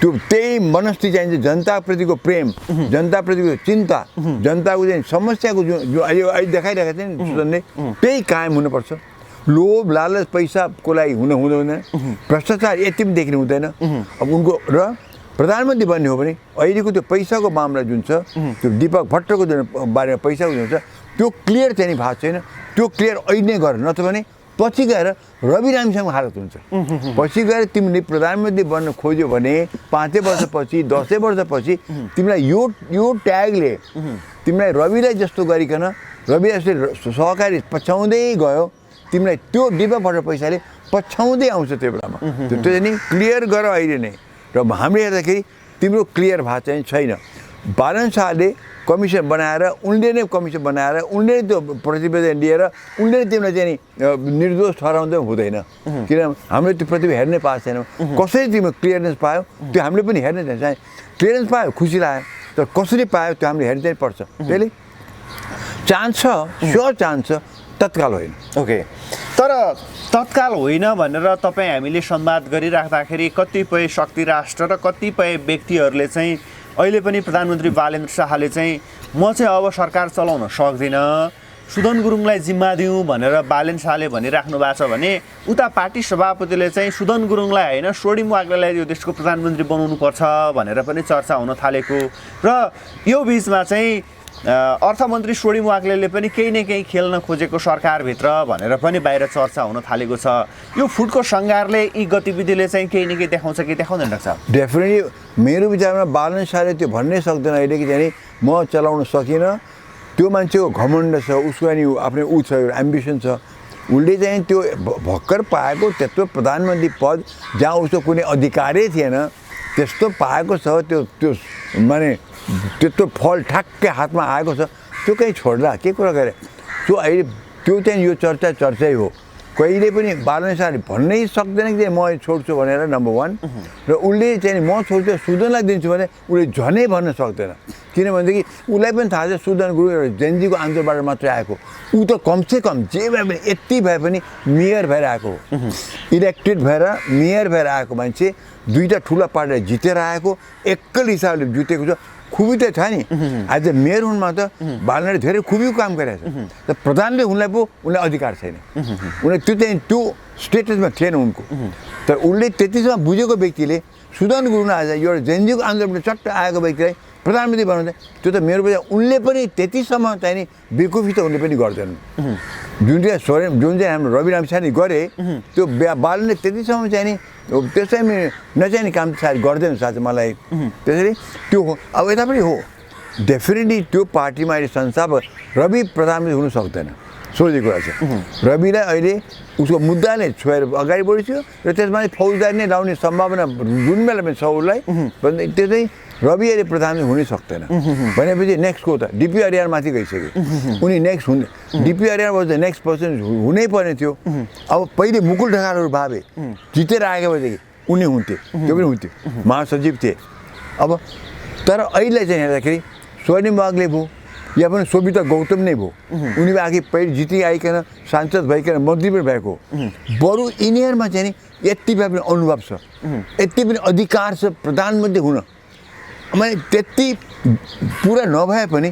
त्यो त्यही मनस्थिति चाहिन्छ जनताप्रतिको प्रेम जनताप्रतिको चिन्ता जनताको चाहिँ समस्याको जो अहिले देखाइरहेको छ नि सुदनले त्यही कायम हुनुपर्छ लोभ लालच पैसाको लागि हुँदैन भ्रष्टाचार यति पनि देखिनु हुँदैन अब उनको र प्रधानमन्त्री बन्ने हो भने अहिलेको त्यो पैसाको मामला जुन छ त्यो दीपक भट्टको जुन बारेमा पैसाको जुन छ त्यो क्लियर चाहिँ भएको छैन त्यो क्लियर अहिले नै गर नत्र भने पछि गएर रवि रामसँग हालत हुन्छ पछि गएर तिमीले प्रधानमन्त्री बन्न खोज्यो भने 5 वर्षपछि 10 वर्षपछि तिमीलाई यो ट्यागले तिमीलाई रविलाई जस्तो गरिकन रवि सहकारी पछ्याउँदै गयो तिमीलाई त्यो डिपा भट्ट पैसाले पछ्याउँदै आउँछ त्यो बेलामा त्यो चाहिँ नि क्लियर गर अहिले नै र हामीले हेर्दाखेरि तिम्रो क्लियर भएको चाहिँ छैन बालन शाहले कमिसन बनाएर उनले नै कमिसन बनाएर उनले नै त्यो प्रतिवेदन लिएर उनले नै तिमीलाई चाहिँ नि निर्दोष ठहराउँदै हुँदैन किन हामीले त्यो प्रतिवेदन हेर्नै पाएको छैनौँ कसरी तिम्रो क्लियरेन्स पायो त्यो हामीले पनि हेर्न चाहिँ क्लियरेन्स पायो खुसी लाग्यो तर कसरी पायो त्यो हामीले हेर्नु चाहिँ पर्छ त्यसले चान्स छ स्योर चान्स छ तत्काल होइन ओके तर तत्काल होइन भनेर तपाईँ हामीले संवाद गरिराख्दाखेरि कतिपय शक्ति राष्ट्र र कतिपय व्यक्तिहरूले चाहिँ अहिले पनि प्रधानमन्त्री बालेन्द्र शाहले चाहिँ म चाहिँ अब सरकार चलाउन सक्दिनँ सुदन गुरुङलाई जिम्मा दिउँ भनेर बालेन्द्र शाहले भनिराख्नु भएको छ भने उता पार्टी सभापतिले चाहिँ सुदन गुरुङलाई होइन सोडिम वाग्लेलाई यो देशको प्रधानमन्त्री बनाउनुपर्छ भनेर पनि चर्चा हुन थालेको र यो बिचमा चाहिँ अर्थमन्त्री सोडिम वाग्लेले पनि केही न केही खेल्न खोजेको सरकारभित्र भनेर पनि बाहिर चर्चा हुन थालेको छ यो फुटको सङ्घारले यी गतिविधिले चाहिँ केही न केही देखाउँछ कि देखाउँदैन डाक्टर साहब डेफिनेटली मेरो विचारमा बालन शाहले त्यो भन्नै सक्दैन अहिले कि चाहिँ म चलाउन सकिनँ त्यो मान्छेको घमण्ड छ उसको नि आफ्नै ऊ छ एम्बिसन छ उसले चाहिँ त्यो भर्खर पाएको त्यत्रो प्रधानमन्त्री पद जहाँ उसको कुनै अधिकारै थिएन त्यस्तो पाएको छ त्यो माने त्यत्रो फल ठ्याक्कै हातमा आएको छ त्यो कहीँ छोड्ला के कुरा गरे त्यो अहिले त्यो चाहिँ यो चर्चै हो कहिले पनि बालन शाहले भन्नै सक्दैन कि म छोड्छु भनेर नम्बर 1 र उसले चाहिँ म छोड्छु सुदनलाई दिन्छु भने उसले झनै भन्न सक्दैन किनभनेदेखि उसलाई पनि थाहा छ सुदन गुरुङ एउटा जेनजीको आन्दोलनबाट मात्रै आएको ऊ त कमसेकम जे भए पनि यति भए पनि मेयर भएर आएको हो इलेक्टेड भएर मेयर भएर आएको मान्छे दुईवटा ठुला पार्टीले जितेर आएको एक्लै हिसाबले जितेको छ खुबी त छ नि आज मेयर हुनमा त बालनले धेरै खुबीको काम गरेको छ त प्रधानले हुनलाई पो उनलाई अधिकार छैन उनले त्यो चाहिँ त्यो स्टेटसमा थिएन उनको तर उनले त्यतिसम्म बुझेको व्यक्तिले सुदन गुरुङ आज एउटा जेनजीको आन्दोलनबाट चट्ट आएको व्यक्तिलाई प्रधानमन्त्री बनाउँछ त्यो त मेरो बुझाइ उनले पनि त्यतिसम्म चाहिँ नि बेकुफी त उनले पनि गर्दैनन् जुन चाहिँ हाम्रो रवि रामछाने गरे त्यो बालनले त्यतिसम्म चाहिँ नि त्यसै नचाहिने काम सायद गर्दैन साथै मलाई त्यसरी त्यो हो अब यता पनि हो डेफिनेटली त्यो पार्टीमा अहिले संस्थापक रवि प्रधानमन्त्री हुन सक्दैन सोझेको कुरा छ रविलाई अहिले उसको मुद्दाले छोएर अगाडि बढिसक्यो र त्यसमा फौजदारी नै लाउने सम्भावना जुन बेला पनि छ उसलाई त्यो चाहिँ रवि अहिले प्रधानमन्त्री हुनै सक्दैन भनेपछि नेक्स्ट को त डिपी अरियार माथि गइसक्यो उनी नेक्स्ट हुने डिपी अरियार वाज द नेक्स्ट पर्सन हुनै पर्ने थियो अब पहिले मुकुल ढकालहरू भावे जितेर आएको भएदेखि उनी हुन्थे त्यो पनि हुन्थ्यो महासचिव थिए अब तर अहिले चाहिँ हेर्दाखेरि स्वर्णिम वाग्ले भयो या पनि सोभिता गौतम नै भयो उनी आखि पहिले जिति आइकन सांसद भइकन मन्त्री पनि भएको बरु यिनीहरूमा चाहिँ नि यति पनि अनुभव छ यति पनि अधिकार छ प्रधानमन्त्री हुन मैले त्यति पुरा नभए पनि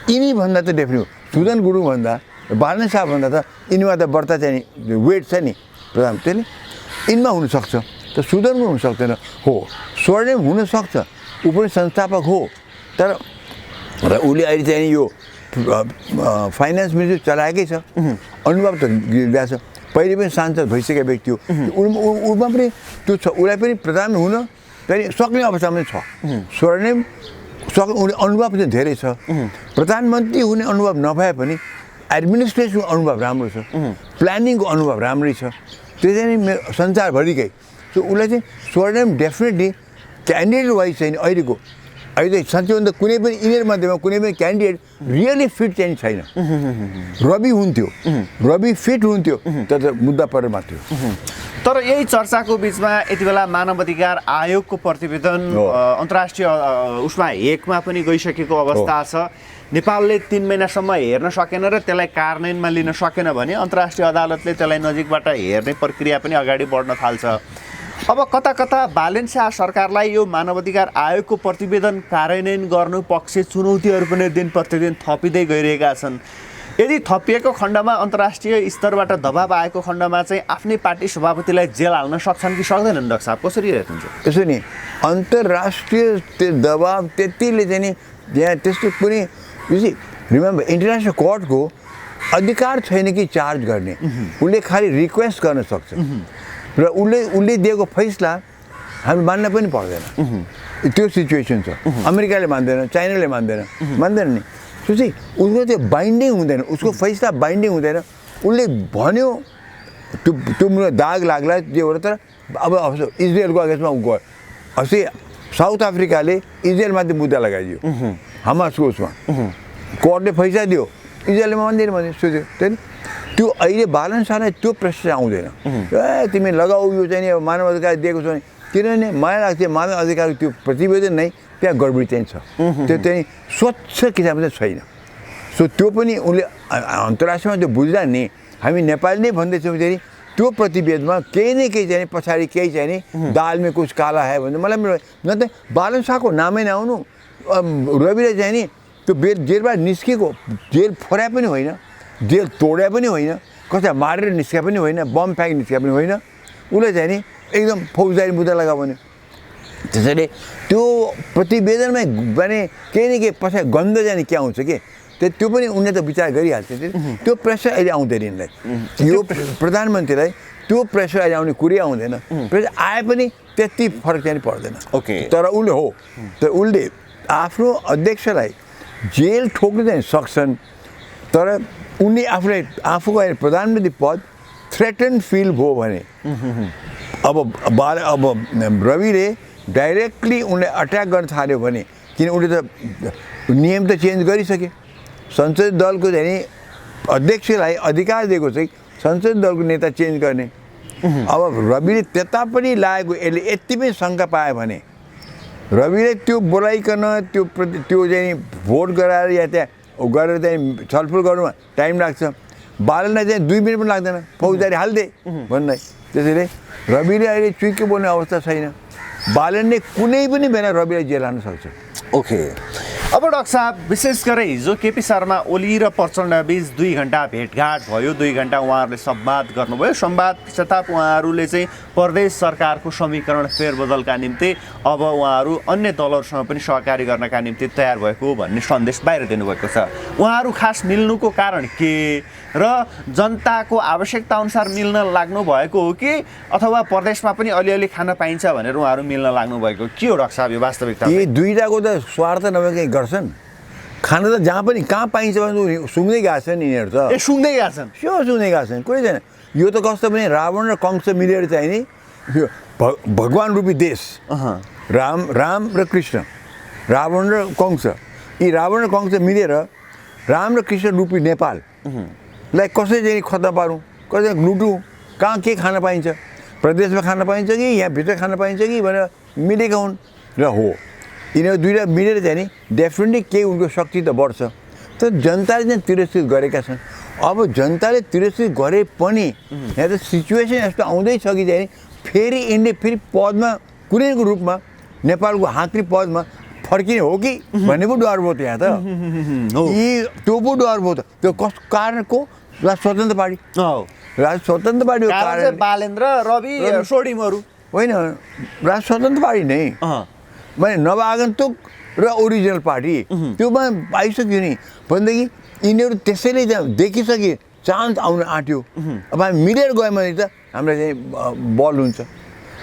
यिनीभन्दा त डेफिनेट सुदन गुरुङभन्दा बालन शाहभन्दा त यिनीमा त बढ्ता चाहिँ वेट छ नि प्रधानमन्त्रीले यिनमा हुनसक्छ त सुदन गुरुङ हुन सक्दैन हो स्वर्णिम हुनसक्छ ऊ पनि संस्थापक हो तर र उसले अहिले चाहिँ यो फाइनेन्स मिनिस्ट्री चलाएकै छ अनुभव त ल्याएको छ पहिले पनि सांसद भइसकेको व्यक्ति हो उसमा पनि त्यो छ उसलाई पनि प्रधानमन्त्री हुन पनि सक्ने अवस्थामा पनि छ स्वर्णिम उसले अनुभव चाहिँ धेरै छ प्रधानमन्त्री हुने अनुभव नभए पनि एडमिनिस्ट्रेसनको अनुभव राम्रो छ प्लानिङको अनुभव राम्रै छ त्यो चाहिँ संसारभरिकै सो उसलाई चाहिँ स्वर्णिम डेफिनेटली क्यान्डिडेट वाइज चाहिँ अहिलेको अहिले साँच्चै भन्दा कुनै पनि यिनीहरूमध्येमा कुनै पनि क्यान्डिडेट रियली फिट चाहिँ छैन रवि हुन्थ्यो रवि फिट हुन्थ्यो तर मुद्दा परेमा थियो तर यही चर्चाको बिचमा यति बेला मानव अधिकार आयोगको प्रतिवेदन अन्तर्राष्ट्रिय उसमा हेकमा पनि गइसकेको अवस्था छ नेपालले 3 महिनासम्म हेर्न सकेन र त्यसलाई कार्यान्वयनमा लिन सकेन भने अन्तर्राष्ट्रिय अदालतले त्यसलाई नजिकबाट हेर्ने प्रक्रिया पनि अगाडि बढ्न थाल्छ अब कता कता बालेन शाह सरकारलाई यो मानवाधिकार आयोगको प्रतिवेदन कार्यान्वयन गर्नु पक्ष चुनौतीहरू पनि दिन प्रतिदिन थपिँदै गइरहेका छन् यदि थपिएको खण्डमा अन्तर्राष्ट्रिय स्तरबाट दबाब आएको खण्डमा चाहिँ आफ्नै पार्टी सभापतिलाई जेल हाल्न सक्छन् कि सक्दैनन् डाक्टर साहब कसरी हेर्नुहुन्छ यसो नि अन्तर्राष्ट्रिय दबाब त्यतिले चाहिँ नि यहाँ त्यस्तो कुनै रिमेम्बर इन्टरनेसनल कोर्टको अधिकार छैन कि चार्ज गर्ने उसले खालि रिक्वेस्ट गर्न सक्छ र उसले दिएको फैसला हामी मान्न पनि पर्दैन त्यो सिचुएसन छ अमेरिकाले मान्दैन चाइनाले मान्दैन नि सोची उसको त्यो बाइन्डिङ हुँदैन उसको फैसला बाइन्डिङ हुँदैन उसले भन्यो त्यो दाग लाग्ला जे हो तर अब इजरायलको अगेन्स्टमा ऊ गयो अस्ति साउथ अफ्रिकाले इजरायलमाथि मुद्दा लगाइदियो हमासको उसमा कोर्टले फैसला दियो इजरायलले मान्दैन भने सोच्यो त्यही त्यो अहिले बालन शाहलाई त्यो प्रश्न आउँदैन ए तिमी लगाऊ यो चाहिँ नि अब मानव अधिकार दिएको छ भने किनभने मलाई लाग्छ मानव अधिकारको त्यो प्रतिवेदन नै त्यहाँ गडबडी चाहिँ छ त्यो चाहिँ स्वच्छ किसिमले छैन सो त्यो पनि उसले अन्तर्राष्ट्रियमा त्यो बुझ्दा नि हामी नेपाली नै भन्दैछौँ चाहिँ त्यो प्रतिवेदनमा केही न केही चाहिँ पछाडि केही चाहिँ नि दालमा कुछ काला है भने मलाई न त बालन शाहको नामै नआउनु रविले चाहिँ नि त्यो जेलबाट निस्केको जेल फोरा पनि होइन जेल तोडे पनि होइन कसै मारेर निस्किया पनि होइन बम फ्याँक निस्किया पनि होइन उसले चाहिँ नि एकदम फौजदारी मुद्दा लगायो भने त्यसैले त्यो प्रतिवेदनमै भने केही न केही पछाडि गन्ध जाने के आउँछ कि त्यो पनि उनले त विचार गरिहाल्छ त्यो प्रेसर अहिले आउँदैन यिनलाई यो प्रधानमन्त्रीलाई त्यो प्रेसर अहिले आउने कुरै आउँदैन प्रेसर आए पनि त्यति फरक चाहिँ पर्दैन ओके तर उसले हो तर उसले आफ्नो अध्यक्षलाई जेल ठोक्न चाहिँ सक्छन् तर उनी आफूको प्रधानमन्त्री पद थ्रेटन फिल भयो भने अब रविले डाइरेक्टली उनले अट्याक गर्न थाल्यो भने किन उसले त नियम त चेन्ज गरिसके संसदीय दलको चाहिँ अध्यक्षलाई अधिकार दिएको चाहिँ संसदीय दलको नेता चेन्ज गर्ने अब रविले त्यता पनि लागेको यसले यति पनि शङ्का पायो भने रविले त्यो बोलाइकन त्यो चाहिँ भोट गराएर या त्यहाँ गरेर चाहिँ छलफल गर्नुमा टाइम लाग्छ बालनलाई चाहिँ 2 मिनट पनि लाग्दैन फौजदारी हाल्दे भन्दै त्यसैले रविले अहिले चुइके बोल्ने अवस्था छैन बालनले कुनै पनि बेला रविलाई जेल हाल्न सक्छ ओके अब डाक्टर साहब विशेष गरी हिजो केपी शर्मा ओली र प्रचण्ड बीच 2 घण्टा भेटघाट भयो 2 घण्टा उहाँहरूले संवाद गर्नुभयो संवाद पश्चाताप उहाँहरूले चाहिँ प्रदेश सरकारको समीकरण फेरबदलका निम्ति अब उहाँहरू अन्य दलहरूसँग पनि सहकारी गर्नका निम्ति तयार भएको भन्ने सन्देश बाहिर दिनुभएको छ उहाँहरू खास मिल्नुको कारण के र जनताको आवश्यकता अनुसार मिल्न लाग्नु भएको हो कि अथवा प्रदेशमा पनि अलिअलि खान पाइन्छ भनेर उहाँहरू मिल्न लाग्नु भएको के हो डाक्टर साहब यो वास्तविकता यी दुईटाको त स्वार्थ नभएकै गर्छन् खान त जहाँ पनि कहाँ पाइन्छ भने सुँग्दै गएको छन् यिनीहरू त सुँग्दै गएको छन् सुँग्दै गएको छन् कुनै छैन यो त कस्तो पनि रावण र कंस मिलेर चाहिँ नि भगवान रूपी देश राम र कृष्ण रावण र कंस यी रावण र कंस मिलेर राम र कृष्ण रूपी नेपाललाई कसरी चाहिँ खत्तम पारौँ, कसरी लुटौँ, कहाँ के खान पाइन्छ, प्रदेशमा खान पाइन्छ कि यहाँभित्र खान पाइन्छ कि भनेर मिलेका हुन्। र हो यिनीहरू दुईवटा मिलेर चाहिँ नि डेफिनेटली केही उनको शक्ति त बढ्छ। तर जनताले चाहिँ तिरस्कृत गरेका छन्। अब जनताले तिरस्कृत गरे पनि यहाँ त सिचुएसन यस्तो आउँदैछ कि चाहिँ फेरि यिनले फेरि पदमा कुनै रूपमा नेपालको हाँक्ने पदमा फर्किने हो कि भन्ने पो डर भयो त यहाँ त। त्यो पो डर भयो त। त्यो कस कारणको स्वतन्त्र पार्टी स्वतन्त्र पार्टीको कारण बालेन्द्र रवि सोडिमहरू होइन स्वतन्त्र पार्टी नै मैले नवआगन्तुक र ओरिजिनल पार्टी त्योमा पाइसक्यो नि भनेदेखि यिनीहरू त्यसैले देखिसके चान्स आउन आँट्यो। अब हामी मिलेर गयौँ भने त हामीलाई चाहिँ बल हुन्छ।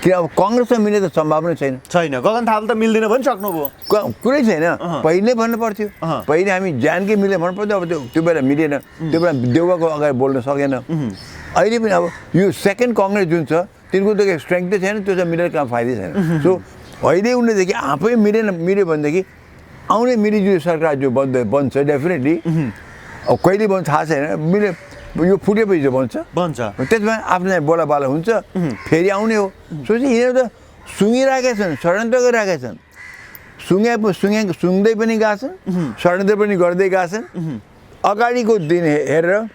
किन अब कङ्ग्रेसमा मिल्ने त सम्भावना छैन। गगन थापा त मिल्दैन पनि सक्नुभयो, कुरै छैन। पहिले भन्नु पर्थ्यो, पहिले हामी जानकै मिले भन्नु पर्थ्यो। अब त्यो बेला मिलेन, त्यो बेला देउवाको अगाडि बोल्न सकेन। अहिले पनि अब यो सेकेन्ड कङ्ग्रेस जुन छ तिनको त स्ट्रेङ्थ छैन, त्यो चाहिँ मिलेर काम फाइदै छैन। सो अहिले उनीदेखि आफै मिल्यो भनेदेखि आउने मिलिजुली सरकार जो बन्छ डेफिनेटली। अब कहिले बन्छ थाहा छैन, मिले यो फुटेपछि जो बन्छ त्यसमा आफ्नो बोलाबाला हुन्छ, फेरि आउने हो। सो चाहिँ यिनीहरू त सुँगिरहेका छन्, षड्यन्त्र गरिरहेका छन्। सुँग्दै पनि गएका छन्, षड्यन्त्र पनि गर्दै गएका छन्। अगाडिको दिन हेरेर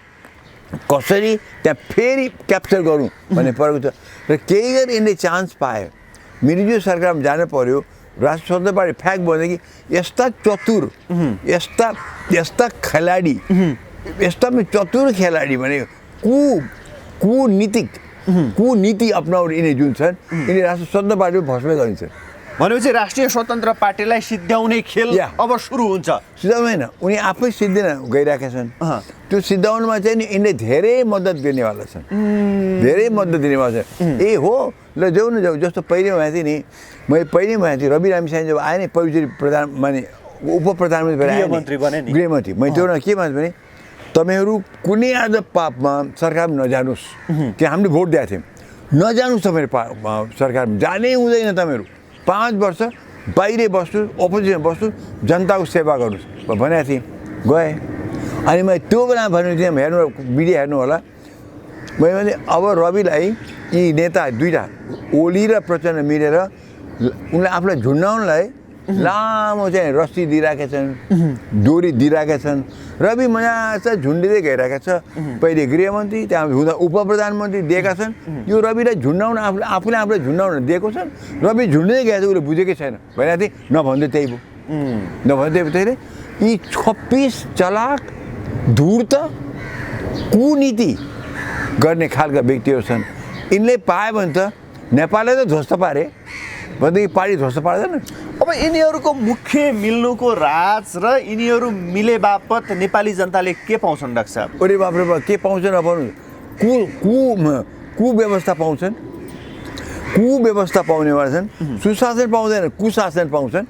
कसरी त्यहाँ फेरि क्याप्चर गरौँ भन्ने परेको छ। र केही गरी यिनले चान्स पायो, मिलिजुली सरकारमा जानु पर्यो। राष्ट्रिय स्वतन्त्र पार्टी फ्याक भनेदेखि यस्ता चतुर यस्ता खेलाडी, यस्ता पनि चतुर खेलाडी भने कुनीति अपनाउने यिनी जुन छन् यिनी राष्ट्रिय स्वतन्त्र पार्टीमा भस्मै गरिन्छ। भनेपछि राष्ट्रिय स्वतन्त्र पार्टीलाई सिद्ध्याउने खेल अब सुरु हुन्छ। सिद्धाउदैन, उनी आफै सिद्धिन गइरहेका छन्। त्यो सिद्धाउनुमा चाहिँ नि यिनले धेरै मद्दत गर्नेवाला छन्, धेरै मद्दत दिनेवाला छन्। ए हो ल जाउँ न जाउँ। जस्तो पहिले भएको थिएँ नि, मैले पहिले भएको थिएँ रवि लामिछाने जब आएँ नि पहिलोचोटि उप प्रधानमन्त्री भएर गृहमन्त्री, मैले त्यो के भन्छ भने तपाईँहरू कुनै आज पापमा सरकारमा नजानुहोस्, त्यहाँ हामीले भोट दिएको थियौँ, नजानुहोस् तपाईँहरू सरकारमा, जानै हुँदैन। तपाईँहरू 5 वर्ष बाहिरै बस्नु, अपोजिसन बस्नु, जनताको सेवा गर्नुहोस् भनेको थिएँ। गएँ अनि मैले त्यो बेला भनेको थिएँ, हेर्नु मिडिया हेर्नु होला, मैले भने अब रविलाई यी नेता दुईवटा ओली र प्रचण्ड मिलेर उनलाई आफूलाई झुन्डाउनलाई लामो चाहिँ रस्सी दिइरहेका छन्, डोरी दिइरहेका छन्। रवि मजासँग झुन्डिँदै गइरहेका छ। पहिले गृहमन्त्री, त्यहाँ हुँदा उप प्रधानमन्त्री दिएका छन्। यो रविलाई झुन्डाउन आफूले आफूलाई झुन्डाउन दिएको छन्। रवि झुन्डिँदै गएको छ, उसले बुझेकै छैन भनेको थिएँ। नभन्दै त्यही भयो, नभन्दै त्यही। यी 26 चलाक धूर्त कुनीति गर्ने खालका व्यक्तिहरू छन्। यिनले पायो भने त नेपाललाई त ध्वस्त पारे भनेदेखि पार्टी ध्वस्त पार्दैन। अब यिनीहरूको मुख्य मिल्नुको राज र यिनीहरू मिले बापत नेपाली जनताले के पाउँछन् डाक्टर साहब? अरे बाप्रे बाप, के पाउँछन्? अब कुव्यवस्था पाउँछन्, कुव्यवस्था पाउनेवाला छन्। सुशासन पाउँदैन, कुशासन पाउँछन्।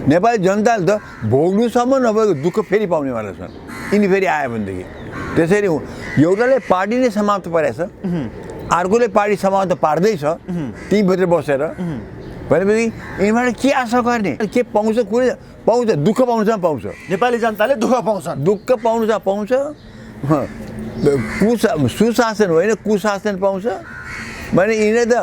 नेपाली जनताले त भोग्नुसम्म नभएको दुःख फेरि पाउनेवाला छन् यिनी फेरि आयो भनेदेखि। त्यसरी एउटाले पार्टी नै समाप्त पारेछ, अर्कोले पार्टी समाप्त पार्दैछ टिमभित्र बसेर भनेपछि यिनीबाट के आशा गर्ने? के पाउँछ? कुनै पाउँछ, दुःख पाउँछ पाउँछ। नेपाली जनताले दुःख पाउँछ, दुःख पाउँछ पाउँछ। सुशासन होइन कुशासन पाउँछ भने यिनीहरूले त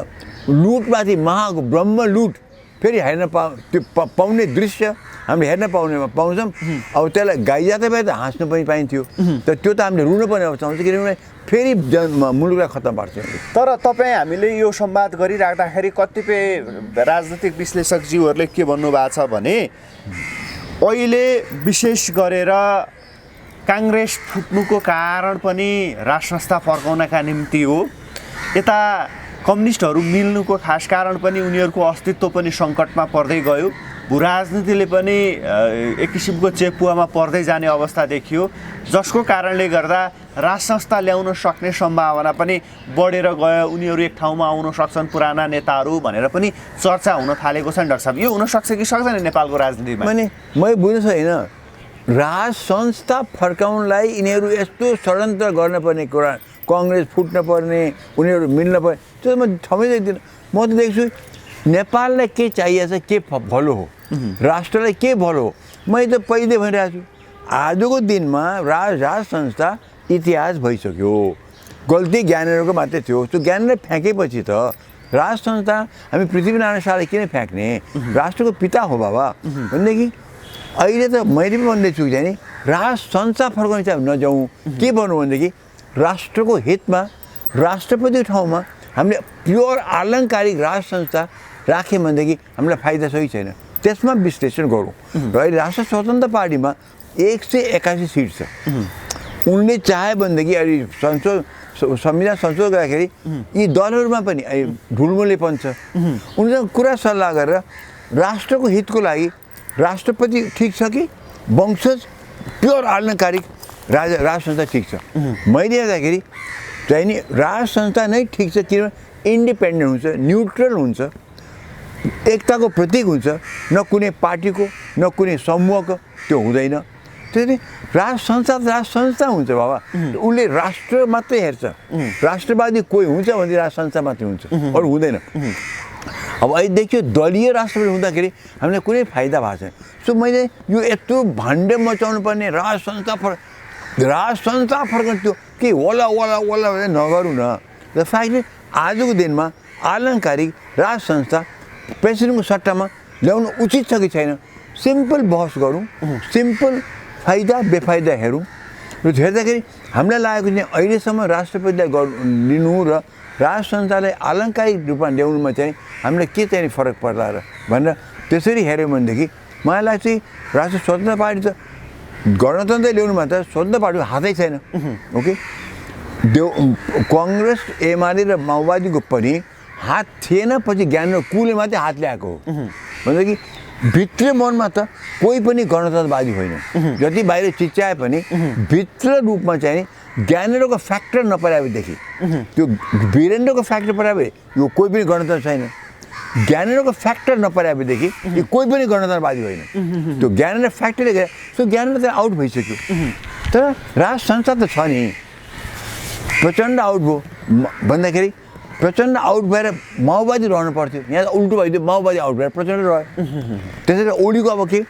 लुटमाथि महाको ब्रह्म लुट फेरि हेर्न त्यो पाउने दृश्य हामीले हेर्न पाउँछौँ। अब त्यसलाई गाई जाँदा भए त हाँस्नु पनि पाइन्थ्यो, तर त्यो त हामीले रुनु पनि अब चाहन्छ, किनभने फेरि मुलुकलाई खत्तम पार्छ। तर तपाईँ हामीले यो संवाद गरिराख्दाखेरि कतिपय राजनीतिक विश्लेषकज्यूहरूले के भन्नुभएको छ भने अहिले विशेष गरेर काङ्ग्रेस फुट्नुको कारण पनि राज संस्था फर्काउनका निम्ति हो, यता कम्युनिस्टहरू मिल्नुको खास कारण पनि उनीहरूको अस्तित्व पनि सङ्कटमा पर्दै गयो, भूराजनीतिले पनि एक किसिमको चेपुवामा पर्दै जाने अवस्था देखियो, जसको कारणले गर्दा राज संस्था ल्याउन सक्ने सम्भावना पनि बढेर गयो। उनीहरू एक ठाउँमा आउन सक्छन् पुराना नेताहरू भनेर पनि चर्चा हुन थालेको छ नि डाक्टर साहब। यो हुनसक्छ कि सक्दैन नेपालको राजनीतिमा? मैले बुझ्नु छैन, राज संस्था फर्काउनलाई यिनीहरू यस्तो षड्यन्त्र गर्न पर्ने कुरा, कङ्ग्रेस फुट्न पर्ने, उनीहरू मिल्न पर्ने, त्यो म समझ्दैन। म त देख्छु नेपाललाई के चाहिएको छ, के भलो हो, राष्ट्रलाई के भलो मैले त पहिले भनिरहेको छु आजको दिनमा राज संस्था इतिहास भइसक्यो गल्ती ज्ञानेन्द्रको मात्रै थियो त्यो ज्ञानेन्द्र फ्याँकेपछि त राज संस्था हामी पृथ्वीनारायण शाहले किन फ्याँक्ने राष्ट्रको पिता हो बाबा भनेदेखि अहिले त मैले पनि भन्दैछु कि नि राज संस्था फर्काउने चाहिँ नजाउँ के भन्नु भनेदेखि राष्ट्रको हितमा राष्ट्रपतिको ठाउँमा हामीले प्योर आलङ्कारिक राज संस्था राख्यौँ भनेदेखि हामीलाई फाइदा सही छैन त्यसमा विश्लेषण गरौँ र अहिले राष्ट्र स्वतन्त्र पार्टीमा 181 सिट छ उनले चाह्यो भनेदेखि अहिले संविधान संशोधन गर्दाखेरि यी दलहरूमा पनि ढुलमुलेपन छ उनीसँग कुरा सल्लाह गरेर राष्ट्रको हितको लागि राष्ट्रपति ठिक छ कि वंशज प्योर आलङ्कारिक राज संस्था ठिक छ मैले हेर्दाखेरि चाहिँ नि राज संस्था नै ठिक छ किनभने इन्डिपेन्डेन्ट हुन्छ न्युट्रल हुन्छ एकताको प्रतीक हुन्छ न कुनै पार्टीको न कुनै समूहको त्यो हुँदैन त्यसले राज संस्था हुन्छ बाबा उसले राष्ट्र मात्रै हेर्छ राष्ट्रवादी कोही हुन्छ भने राज संस्था मात्रै हुन्छ अरू हुँदैन अब अहिले देखियो दलीय राष्ट्रपति हुँदाखेरि हामीलाई कुनै फाइदा भएको छैन सो मैले यो यत्रो भाण्डे मचाउनु पर्ने राज संस्था फर्कन त्यो के होला भनेर नगरौँ न द फ्याक्टली आजको दिनमा आलङ्कारिक राज संस्था प्रेसिडेन्टको सट्टामा ल्याउनु उचित छ कि छैन सिम्पल बहस गरौँ सिम्पल फाइदा बेफाइदा हेरौँ र हेर्दाखेरि हामीलाई लागेको चाहिँ अहिलेसम्म राष्ट्रपतिलाई लिनु र राज संस्थालाई आलङ्कारिक रूपमा ल्याउनुमा चाहिँ हामीलाई के चाहिँ फरक पर्ला र भनेर त्यसरी हेऱ्यौँ भनेदेखि मलाई लाग्छ राष्ट्र स्वतन्त्र पार्टी त गणतन्त्र ल्याउनुमा त स्वतन्त्र पार्टीको हातै छैन ओके कङ्ग्रेस एमाले र माओवादीको पनि हात थिएन पछि ज्ञानेन्द्र कुले मात्रै हात ल्याएको हो भनेदेखि भित्र मनमा त कोही पनि गणतन्त्रवादी होइन जति बाहिर चिच्याए पनि भित्र रूपमा चाहिँ ज्ञानेन्द्रको फ्याक्टर नपराएदेखि त्यो वीरेन्द्रको फ्याक्टर पराए यो कोही पनि गणतन्त्र छैन ज्ञानेन्द्रको फ्याक्टर नपराएदेखि यो कोही पनि गणतन्त्रवादी होइन त्यो ज्ञानेन्द्र फ्याक्टरले गए सो ज्ञानेन्द्र त आउट भइसक्यो तर राज संस्था त छ नि प्रचण्ड आउट भयो भन्दाखेरि प्रचण्ड आउट भएर माओवादी रहनु पर्थ्यो यहाँ त उल्टो भइदियो माओवादी आउट भएर प्रचण्ड रह्यो त्यसैले ओलीको अब के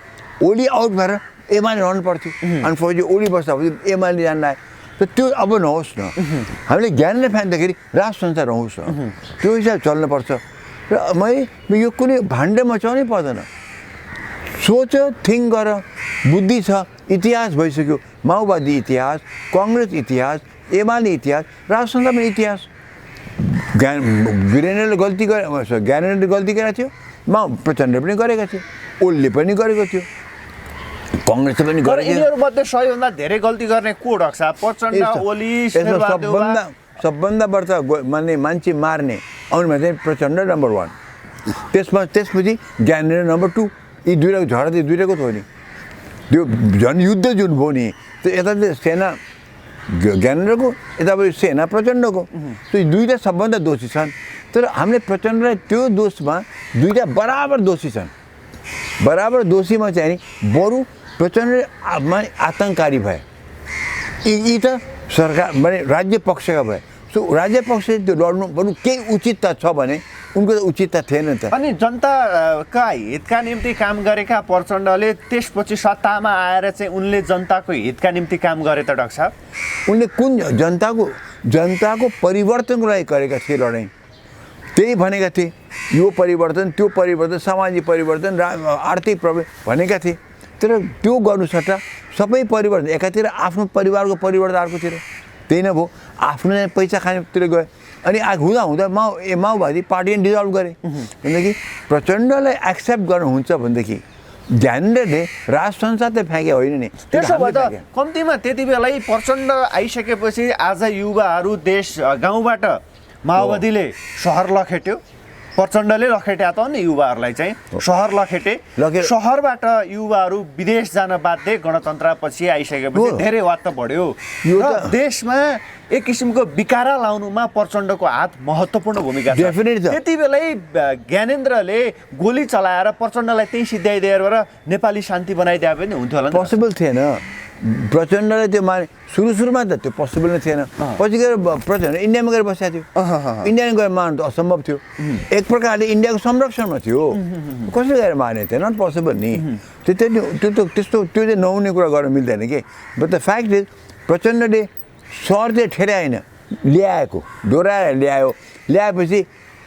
ओली आउट भएर एमाले रहनु पर्थ्यो अनि पछि ओली बस्दा एमाले जान आयो त त्यो अब नहोस् न हामीले ज्ञानले फ्याँक्दाखेरि राज संस्था रहोस् न त्यो हिसाब चल्नुपर्छ र मैले यो कुनै भाण्डे मचाउनै पर्दैन सोच थिङ्क गर बुद्धि छ इतिहास भइसक्यो माओवादी इतिहास कङ्ग्रेस इतिहास एमाले इतिहास राज संस्थामा इतिहास वीरेन्द्रले गल्ती ज्ञानेन्द्रले गल्ती गरेको थियो प्रचण्डले पनि गरेका थियो ओलीले पनि गरेको थियो कङ्ग्रेसले पनि गरेको थियो यिनीहरूमध्ये सबैभन्दा धेरै गल्ती गर्ने को डाक्टर साहब प्रचण्ड ओली सबभन्दा बढ्ता मान्छे मार्ने अनुमा चाहिँ प्रचण्ड नम्बर 1 त्यसपछि ज्ञानेन्द्र नम्बर 2 यी दुईवटाको झगडा चाहिँ दुईवटाको थियो नि त्यो झन् युद्ध जुन भयो नि त्यो यता चाहिँ सेना ज्ञानेन्द्रको यतापट्टि सेना प्रचण्डको त्यो दुईवटा सबभन्दा दोषी छन् तर हामीले प्रचण्डलाई त्यो दोषमा दुईवटा बराबर दोषी छन् बराबर दोषीमा चाहिँ नि बरु प्रचण्ड आतङ्ककारी भए यी त सरकार माने राज्य पक्षका भए सो राज्य पक्ष त्यो लड्नु बरु केही उचितता छ भने उनको त उचितता थिएन त अनि जनताका हितका निम्ति काम गरेका प्रचण्डले त्यसपछि सत्तामा आएर चाहिँ उनले जनताको हितका निम्ति काम गरे त डाक्टर साहब उनले कुन जनताको परिवर्तनको लागि गरेका थिए लडाइँ त्यही भनेका थिए यो परिवर्तन त्यो परिवर्तन सामाजिक परिवर्तन आर्थिक प्रब्लम भनेका थिए तर त्यो गर्नु सट्टा सबै परिवर्तन एकातिर आफ्नो परिवारको परिवर्तन अर्कोतिर त्यही नै भयो आफ्नो पैसा खानेतिर गयो अनि हुँदा माओवादी पार्टी डिजल्भ गरे भनेदेखि प्रचण्डलाई एक्सेप्ट गर्नुहुन्छ भनेदेखि ज्ञानेन्द्रले राज संस्था त फ्याँके होइन नि त्यसो भए त कम्तीमा त्यति बेलै प्रचण्ड आइसकेपछि आज युवाहरू देश गाउँबाट माओवादीले सहर लखेट्यो प्रचण्डले लखेट्या त नि युवाहरूलाई चाहिँ सहर लखेटे सहरबाट युवाहरू विदेश जान बाध्य गणतन्त्रपछि आइसकेपछि धेरै वाद त बढ्यो र देशमा एक किसिमको विकारा लाउनुमा प्रचण्डको हात महत्त्वपूर्ण भूमिका छ त्यति बेलै ज्ञानेन्द्रले गोली चलाएर प्रचण्डलाई त्यही सिद्ध्याइदिएर नेपाली शान्ति बनाइदिए पनि हुन्थ्यो होला पोसिबल थिएन प्रचण्डले त्यो माने सुरुमा त त्यो पोसिबल नै थिएन पछि गएर प्रचण्ड इन्डियामा गएर बसेको थियो इन्डियामा गएर मार्नु त असम्भव थियो एक प्रकारले इन्डियाको संरक्षणमा थियो कसले गएर मार्ने थियो नट पोसिबल नि त्यस्तो त्यो चाहिँ नहुने कुरा गर्न मिल्दैन कि बट द फ्याक्ट इज प्रचण्डले सर चाहिँ ठेराएन ल्याएको डोराएर ल्याएपछि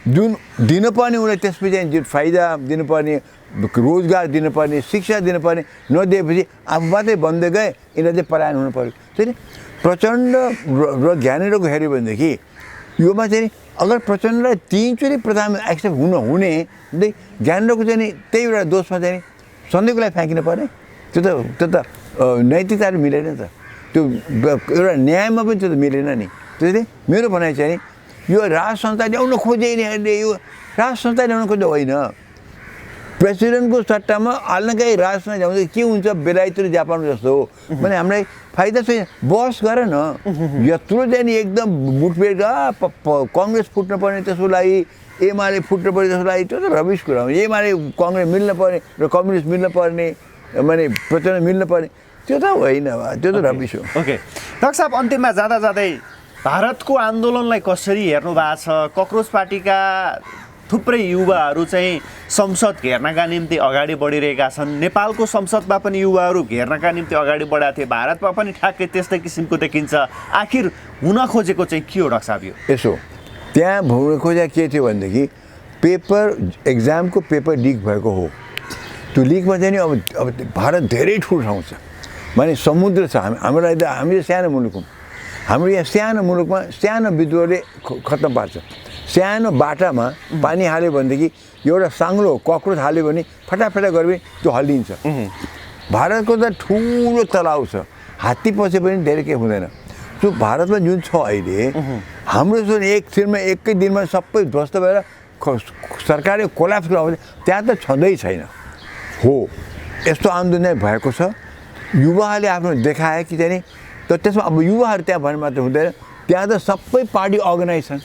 जुन दिनुपर्ने उसलाई त्यसपछि चाहिँ जुन फाइदा दिनुपर्ने रोजगार दिनुपर्ने शिक्षा दिनुपर्ने नदिएपछि आफू मात्रै बन्दै गए यिनीहरू चाहिँ पलायन हुनु पऱ्यो चाहिँ प्रचण्ड र ज्ञानेन्द्रको हेऱ्यो भनेदेखि योमा चाहिँ अगर प्रचण्डलाई 3 चोटि प्रधानमन्त्री एक्सेप्ट हुने ज्ञानेन्द्रको चाहिँ त्यही एउटा दोषमा चाहिँ सधैँको लागि फ्याँकिनु पर्ने त्यो त नैतिकताले मिलेन त त्यो एउटा न्यायमा पनि त्यो त मिलेन नि त्यसैले मेरो भनाइ चाहिँ यो राज संस्था ल्याउन खोजे यिनीहरूले यो राज संस्था ल्याउन खोज्दा होइन प्रेसिडेन्टको सट्टामा हाल्नकै राज संस्था ल्याउँदा के हुन्छ बेलायत र जापान जस्तो हो भने हामीलाई फाइदा छैन बस गर न यत्रो चाहिँ नि एकदम मुठभेड कङ्ग्रेस फुट्नु पर्ने त्यसको लागि एमाले फुट्नु पर्ने त्यसको लागि त्यो त रबिस कुरा हो एमाले कङ्ग्रेस मिल्न पर्ने र कम्युनिस्ट मिल्न पर्ने माने प्रचण्ड मिल्न पर्ने त्यो त होइन त्यो त रबिस हो ओके डाक्टर साहब अन्तिममा जाँदै भारतको आन्दोलनलाई कसरी हेर्नु भएको छ कक्रोच पार्टीका थुप्रै युवाहरू चाहिँ संसद घेर्नका निम्ति अगाडि बढिरहेका छन् नेपालको संसदमा पनि युवाहरू घेर्नका निम्ति अगाडि बढाएको थिए भारतमा पनि ठ्याक्कै त्यस्तै किसिमको देखिन्छ आखिर हुन खोजेको चाहिँ के हो डाक्टर साहब यो यसो त्यहाँ हुन खोजेको के थियो भनेदेखि एक्जामको पेपर लिक भएको हो त्यो लिकमा चाहिँ नि अब भारत धेरै ठुलो ठाउँ छ माने समुद्र छ हामी सानो मुलुक हौँ हाम्रो यहाँ सानो मुलुकमा सानो विद्रोहले खत्तम पार्छ सानो बाटामा पानी हाल्यो भनेदेखि एउटा साङ्लो कक्रोच हाल्यो भने फटाफटा गऱ्यो भने त्यो हल्लिन्छ भारतको त ठुलो तलाउ छ हात्ती पसे पनि धेरै केही हुँदैन त्यो भारतमा जुन छ अहिले हाम्रो जुन एकै दिनमा सबै ध्वस्त भएर सरकारले कोल्याप्स गराउँछ त्यहाँ त छँदै छैन हो यस्तो आन्दोलन भएको छ युवाहरूले आफ्नो देखाए कि चाहिँ तर त्यसमा अब युवाहरू त्यहाँ भन्ने मात्र हुँदैन त्यहाँ त सबै पार्टी अर्गनाइज छन्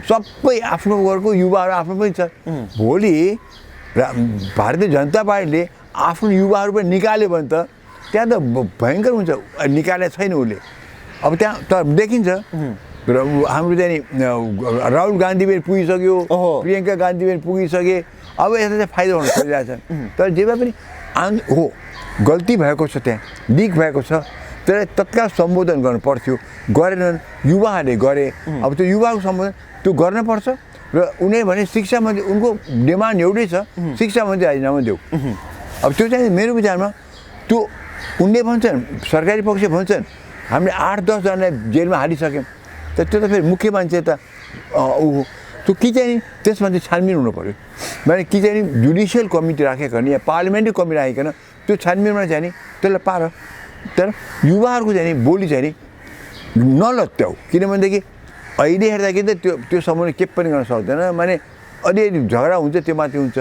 सबै आफ्नो वर्गको युवाहरू आफ्नो पनि छ भोलि भारतीय जनता पार्टीले आफ्नो युवाहरू पनि निकाल्यो भने त त्यहाँ त भयङ्कर हुन्छ निकाले छैन उसले अब त्यहाँ त देखिन्छ र हाम्रो चाहिँ राहुल गान्धी पनि पुगिसक्यो प्रियङ्का गान्धी पनि पुगिसके अब यता चाहिँ फाइदा हुन खोजिरहेको छ तर जे भए पनि हो गल्ती भएको छ त्यहाँ लिक भएको छ तर तत्काल सम्बोधन गर्नु पर्थ्यो गरेनन् युवाहरूले गरे अब त्यो युवाको सम्बोधन त्यो गर्नुपर्छ र उनीहरू भने शिक्षा मन्त्री उनको डिमान्ड एउटै छ शिक्षा मन्त्री राजीनामा देऊ अब त्यो चाहिँ मेरो विचारमा त्यो उनले भन्छन् सरकारी पक्ष भन्छन् हामीले 8-10 जनालाई जेलमा हालिसक्यौँ त त्यो त फेरि मुख्य मान्छे त त्यो कि चाहिँ त्यसमा चाहिँ छानबिन हुनु पऱ्यो माने कि चाहिँ जुडिसियल कमिटी राखेको या पार्लियामेन्ट्री कमिटी राखेको त्यो छानबिनमा चाहिँ नि त्यसलाई पार तर युवाहरूको चाहिँ नि बोली चाहिँ नि नलत्याउ किनभनेदेखि अहिले हेर्दाखेरि त त्यो समूहले के पनि गर्न सक्दैन माने अलिअलि झगडा हुन्छ त्यो माथि हुन्छ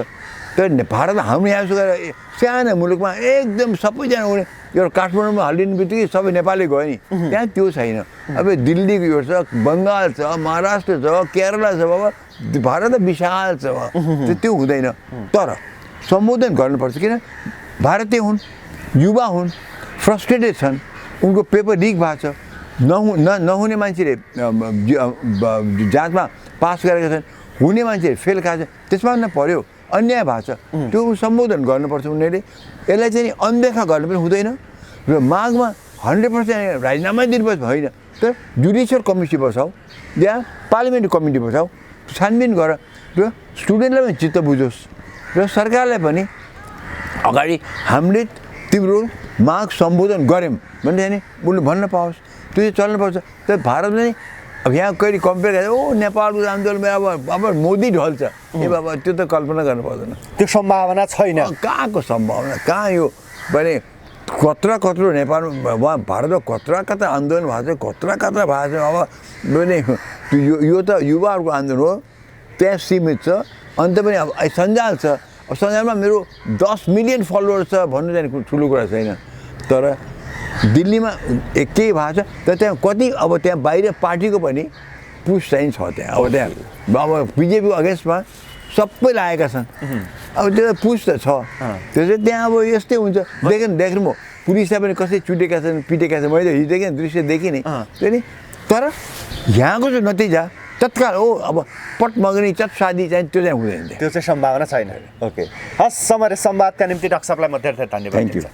तर भारतमा हाम्रो यहाँ गएर सानो मुलुकमा एकदम सबैजना उनी एउटा काठमाडौँमा हालिने बित्तिकै सबै नेपाली गयो नि त्यहाँ त्यो छैन अब दिल्लीको यो छ बङ्गाल छ महाराष्ट्र छ केरला छ बाबा भारत त विशाल छ त्यो हुँदैन तर सम्बोधन गर्नुपर्छ किन भारतीय हुन् युवा हुन् फ्रस्ट्रेटेड छन् उनको पेपर लिक भएको छ नहुने मान्छेले जाँचमा पास गरेका छन् हुने मान्छेले फेल खाएको छ त्यसमा न पर्यो अन्याय भएको छ त्यो सम्बोधन गर्नुपर्छ उनीहरूले यसलाई चाहिँ अनदेखा गर्नु पनि हुँदैन र मागमा 100% राजीनामा दिनुपर्छ होइन तर जुडिसियल कमिटी बसाऊ या पार्लियामेन्ट्री कमिटी बसाऊ छानबिन गर र स्टुडेन्टलाई पनि चित्त बुझोस् र सरकारलाई पनि अगाडि हामीले तिम्रो माग सम्बोधन गऱ्यौँ भने चाहिँ उसले भन्न पाओस् त्यो चाहिँ चल्नुपर्छ तर भारतले नै अब यहाँ कहिले कम्पेयर गरेर नेपालको आन्दोलनमा अब मोदी ढल्छ ए बाबा त्यो त कल्पना गर्नु पर्दैन त्यो सम्भावना छैन कहाँको सम्भावना कहाँ यो भने कत्रो नेपालमा भारतमा कत्रा आन्दोलन भएको छ कत्रा भएको छ अब भने यो त युवाहरूको आन्दोलन हो त्यहाँ सीमित छ अन्त पनि अब सञ्जाल छ अब सञ्जालमा मेरो 10 मिलियन फलोवर छ भन्नु चाहिँ ठुलो कुरा छैन तर दिल्लीमा एकै भएको छ तर त्यहाँ कति अब त्यहाँ बाहिर पार्टीको पनि पुस चाहिँ छ त्यहाँ अब त्यहाँ अब बिजेपीको अगेन्स्टमा सबै लागेका छन् अब त्यो पुस त छ त्यो चाहिँ त्यहाँ अब यस्तै हुन्छ देख्नु पुलिसलाई पनि कसै चुटेका छन् पिटेका छन् मैले हिजोदेखि दृश्य देखिनँ नि त्यो नि तर यहाँको जो नतिजा तत्काल हो अब पट मगनी चट शादी चाहिँ त्यो चाहिँ हुँदैन त्यो चाहिँ सम्भावना छैन ओके हस् समरे संवादका निम्ति डाक्टर साहबलाई म धेरै धेरै धन्यवाद Thank you. दिन्छु